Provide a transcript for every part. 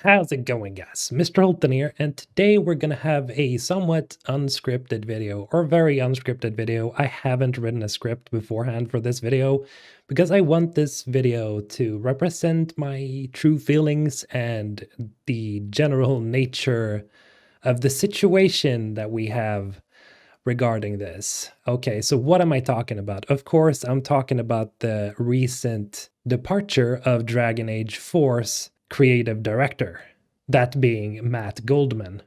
How's it going, guys? Mr. Holton here, and today we're gonna have a somewhat unscripted video, or very unscripted video. I haven't written a script beforehand for this video, because I want this video to represent my true feelings and the general nature of the situation that we have regarding this. Okay, so what am I talking about? Of course, I'm talking about the recent departure of Dragon Age 4's creative director, that being Matt Goldman.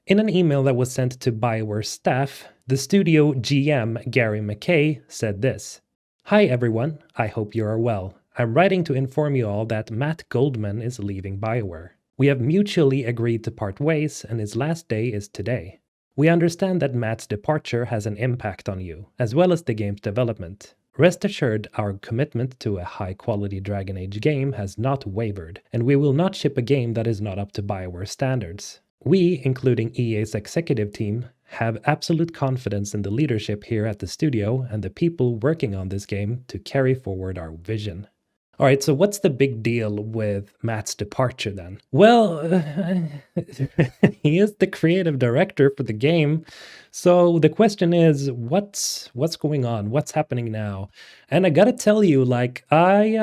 In an email that was sent to Bioware staff, the studio GM Gary McKay said this: "Hi everyone, I hope you are well. I'm writing to inform you all that Matt Goldman is leaving Bioware. We have mutually agreed to part ways, and his last day is today. We understand that Matt's departure has an impact on you, as well as the game's development. Rest assured, our commitment to a high-quality Dragon Age game has not wavered, and we will not ship a game that is not up to Bioware standards. We, including EA's executive team, have absolute confidence in the leadership here at the studio and the people working on this game to carry forward our vision." All right, so what's the big deal with Matt's departure then? Well, he is the creative director for the game. So the question is, what's going on? What's happening now? And I gotta tell you, like, I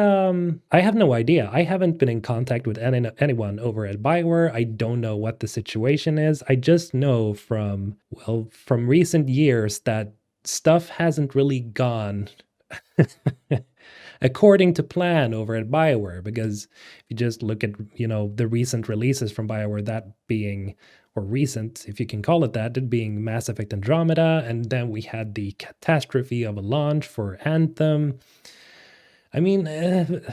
have no idea. I haven't been in contact with anyone over at Bioware. I don't know what the situation is. I just know from recent years that stuff hasn't really gone according to plan over at Bioware, because if you just look at, the recent releases from Bioware, that being, or recent, if you can call it that, it being Mass Effect Andromeda, and then we had the catastrophe of a launch for Anthem. I mean, the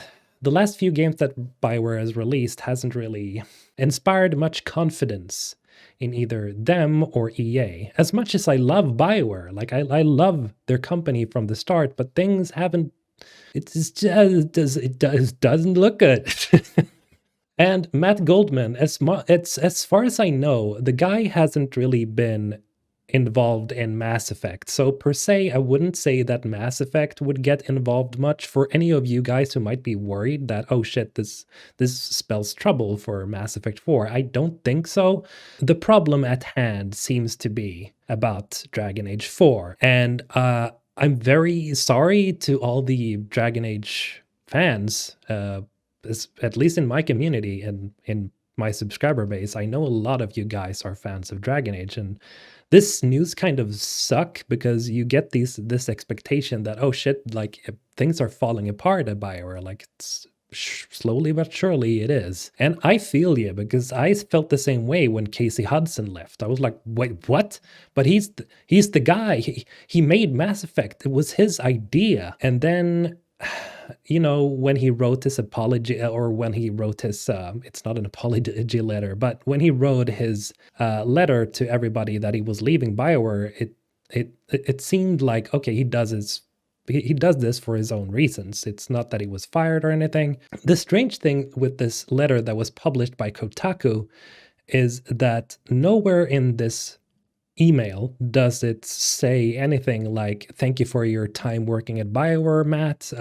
last few games that Bioware has released hasn't really inspired much confidence in either them or EA. As much as I love Bioware, like I love their company from the start, but things haven't, it doesn't look good. And Matt Goldman, as far as I know, the guy hasn't really been involved in Mass Effect. So per se, I wouldn't say that Mass Effect would get involved much. For any of you guys who might be worried that, oh shit, this spells trouble for Mass Effect 4, I don't think so. The problem at hand seems to be about Dragon Age 4. And I'm very sorry to all the Dragon Age fans, at least in my community and in my subscriber base. I know a lot of you guys are fans of Dragon Age, and this news kind of suck because you get this expectation that, oh shit, like things are falling apart at Bioware, like it's slowly but surely it is. And I feel you, because I felt the same way when Casey Hudson left. I was like, wait, what? But he's the guy. He made Mass Effect. It was his idea. And then, when he wrote his apology, or when he wrote his, it's not an apology letter, but when he wrote his letter to everybody that he was leaving Bioware, it seemed like, okay, he does this for his own reasons. It's not that he was fired or anything. The strange thing with this letter that was published by Kotaku is that nowhere in this email does it say anything like, "Thank you for your time working at Bioware, Matt."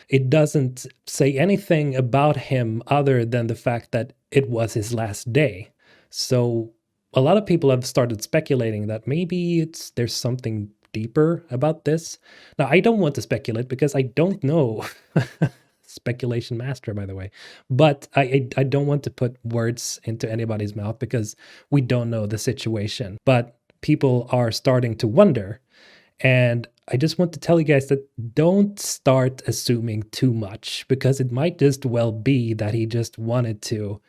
It doesn't say anything about him other than the fact that it was his last day. So a lot of people have started speculating that maybe there's something deeper about this. Now, I don't want to speculate because I don't know. Speculation master, by the way. But I don't want to put words into anybody's mouth because we don't know the situation. But people are starting to wonder. And I just want to tell you guys that don't start assuming too much, because it might just well be that he just wanted to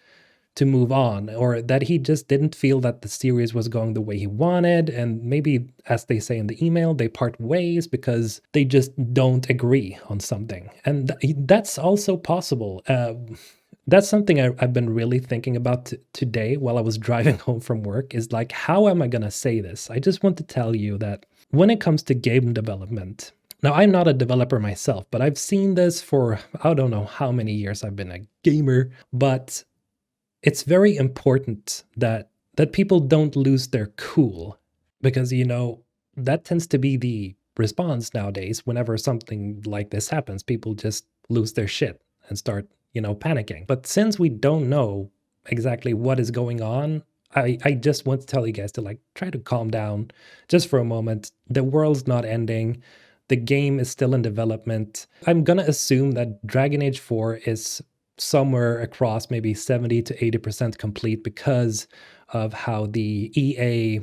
move on, or that he just didn't feel that the series was going the way he wanted, and maybe, as they say in the email, they part ways because they just don't agree on something. And that's also possible. That's something I've been really thinking about today while I was driving home from work, is like, how am I gonna say this? I just want to tell you that when it comes to game development, now, I'm not a developer myself, but I've seen this for, I don't know how many years I've been a gamer, but it's very important that people don't lose their cool, because, that tends to be the response nowadays whenever something like this happens. People just lose their shit and start, panicking. But since we don't know exactly what is going on, I just want to tell you guys to like try to calm down just for a moment. The world's not ending. The game is still in development. I'm gonna assume that Dragon Age 4 is somewhere across maybe 70 to 80% complete because of how the EA,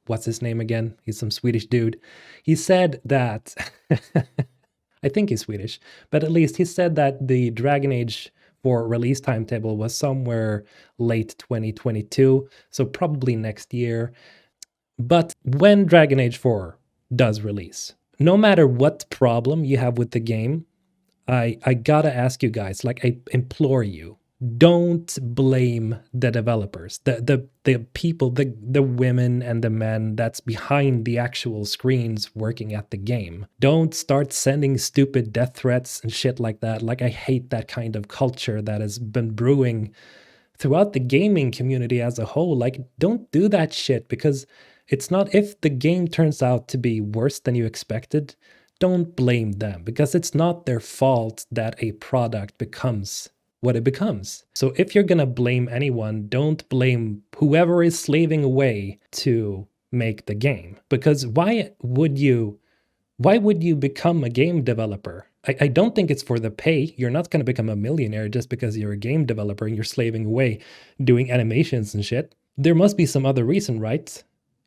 what's his name again? He's some Swedish dude. He said that I think he's Swedish, but at least he said that the Dragon Age 4 release timetable was somewhere late 2022, so probably next year. But when Dragon Age 4 does release, no matter what problem you have with the game, I gotta ask you guys, like I implore you, don't blame the developers, the people, the women and the men that's behind the actual screens working at the game. Don't start sending stupid death threats and shit like that. Like I hate that kind of culture that has been brewing throughout the gaming community as a whole. Like don't do that shit, because it's not, if the game turns out to be worse than you expected, don't blame them, because it's not their fault that a product becomes what it becomes. So if you're going to blame anyone, don't blame whoever is slaving away to make the game. Because why would you become a game developer? I don't think it's for the pay. You're not going to become a millionaire just because you're a game developer and you're slaving away doing animations and shit. There must be some other reason, right?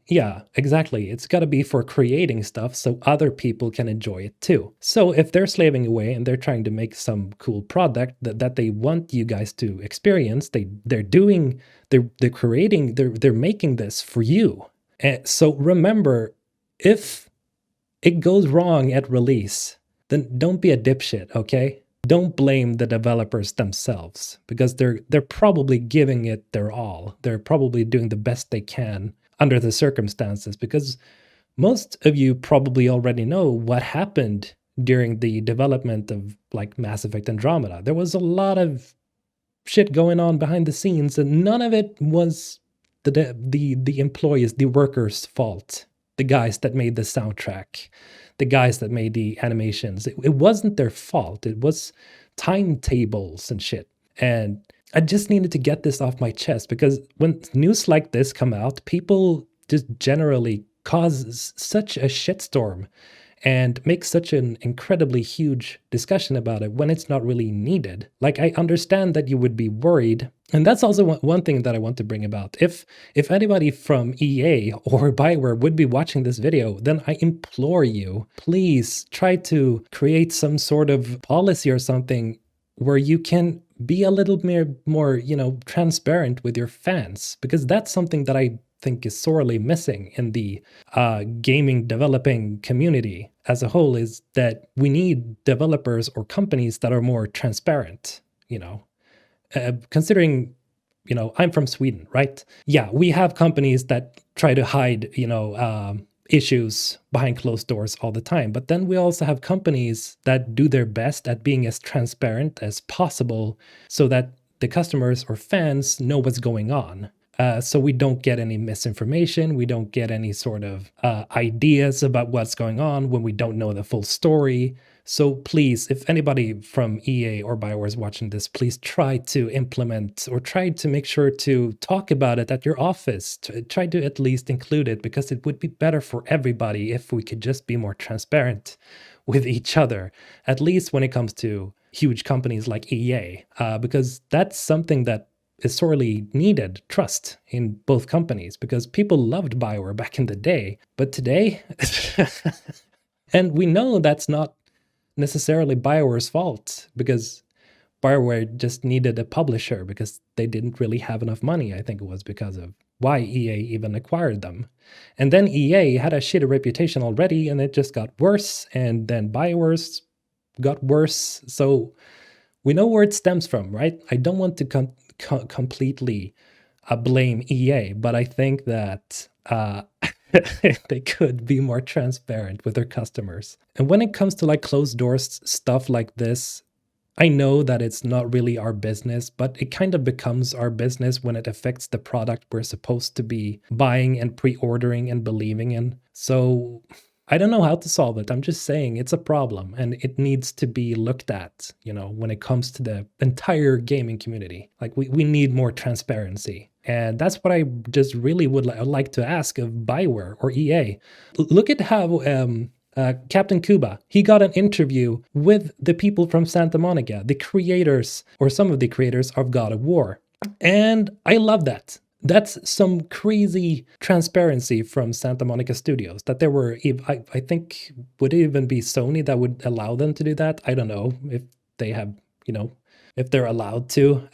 Yeah, exactly. It's got to be for creating stuff so other people can enjoy it too. So if they're slaving away and they're trying to make some cool product that they want you guys to experience, they're creating, they're making this for you. And so remember, if it goes wrong at release, then don't be a dipshit, okay? Don't blame the developers themselves, because they're probably giving it their all. They're probably doing the best they can under the circumstances, because most of you probably already know what happened during the development of like Mass Effect Andromeda. There was a lot of shit going on behind the scenes, and none of it was the employees, the workers' fault. The guys that made the soundtrack, the guys that made the animations. It wasn't their fault. It was timetables and shit. And I just needed to get this off my chest, because when news like this come out, people just generally cause such a shitstorm and make such an incredibly huge discussion about it when it's not really needed. Like, I understand that you would be worried. And that's also one thing that I want to bring about. If anybody from EA or Bioware would be watching this video, then I implore you, please try to create some sort of policy or something where you can be a little more, transparent with your fans, because that's something that I think is sorely missing in the gaming developing community as a whole, is that we need developers or companies that are more transparent, considering, I'm from Sweden, right? Yeah, we have companies that try to hide, issues behind closed doors all the time. But then we also have companies that do their best at being as transparent as possible so that the customers or fans know what's going on. So we don't get any misinformation. We don't get any sort of ideas about what's going on when we don't know the full story. So please, if anybody from EA or Bioware is watching this, please try to implement or try to make sure to talk about it at your office. Try to at least include it, because it would be better for everybody if we could just be more transparent with each other, at least when it comes to huge companies like EA, because that's something that is sorely needed, trust in both companies, because people loved Bioware back in the day, but today, and we know that's not necessarily Bioware's fault, because Bioware just needed a publisher because they didn't really have enough money. I think it was because of why EA even acquired them. And then EA had a shitty reputation already, and it just got worse, and then Bioware's got worse. So we know where it stems from, right? I don't want to completely blame EA, but I think that they could be more transparent with their customers. And when it comes to like closed doors stuff like this, I know that it's not really our business, but it kind of becomes our business when it affects the product we're supposed to be buying and pre-ordering and believing in. So I don't know how to solve it. I'm just saying it's a problem and it needs to be looked at, when it comes to the entire gaming community. Like we need more transparency. And that's what I just really would like to ask of Bioware or EA. Look at how Captain Cuba, he got an interview with the people from Santa Monica, the creators, or some of the creators of God of War. And I love that. That's some crazy transparency from Santa Monica Studios, that there were, I think, would it even be Sony that would allow them to do that? I don't know if they have, if they're allowed to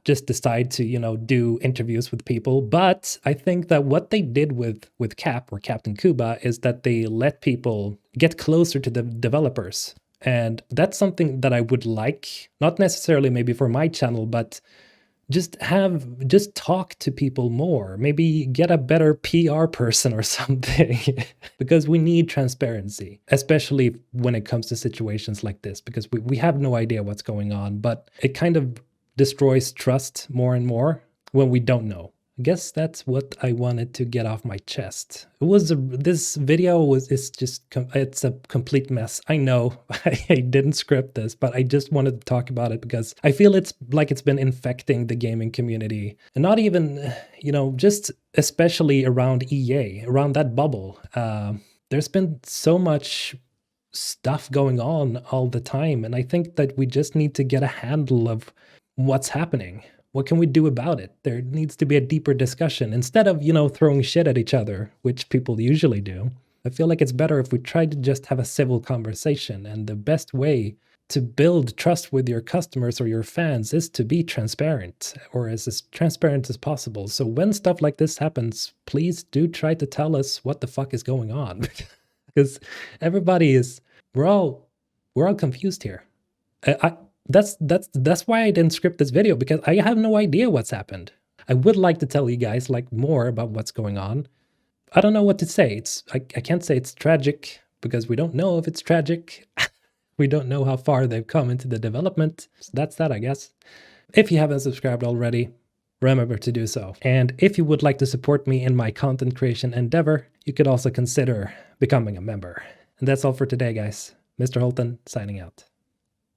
just decide to, do interviews with people. But I think that what they did with Cap or Captain Cuba is that they let people get closer to the developers. And that's something that I would like, not necessarily maybe for my channel, but just talk to people more, maybe get a better PR person or something, because we need transparency, especially when it comes to situations like this, because we have no idea what's going on, but it kind of destroys trust more and more when we don't know. I guess that's what I wanted to get off my chest. This video it's a complete mess. I know I didn't script this, but I just wanted to talk about it because I feel it's been infecting the gaming community. And not even, just especially around EA, around that bubble. There's been so much stuff going on all the time. And I think that we just need to get a handle of what's happening. What can we do about it? There needs to be a deeper discussion instead of, throwing shit at each other, which people usually do. I feel like it's better if we try to just have a civil conversation. And the best way to build trust with your customers or your fans is to be transparent, or as transparent as possible. So when stuff like this happens, please do try to tell us what the fuck is going on. Because we're all confused here. That's why I didn't script this video, because I have no idea what's happened. I would like to tell you guys more about what's going on. I don't know what to say. I can't say it's tragic because we don't know if it's tragic. We don't know how far they've come into the development. So that's that, I guess. If you haven't subscribed already, remember to do so. And if you would like to support me in my content creation endeavor, you could also consider becoming a member. And that's all for today, guys. Mr. Holton signing out.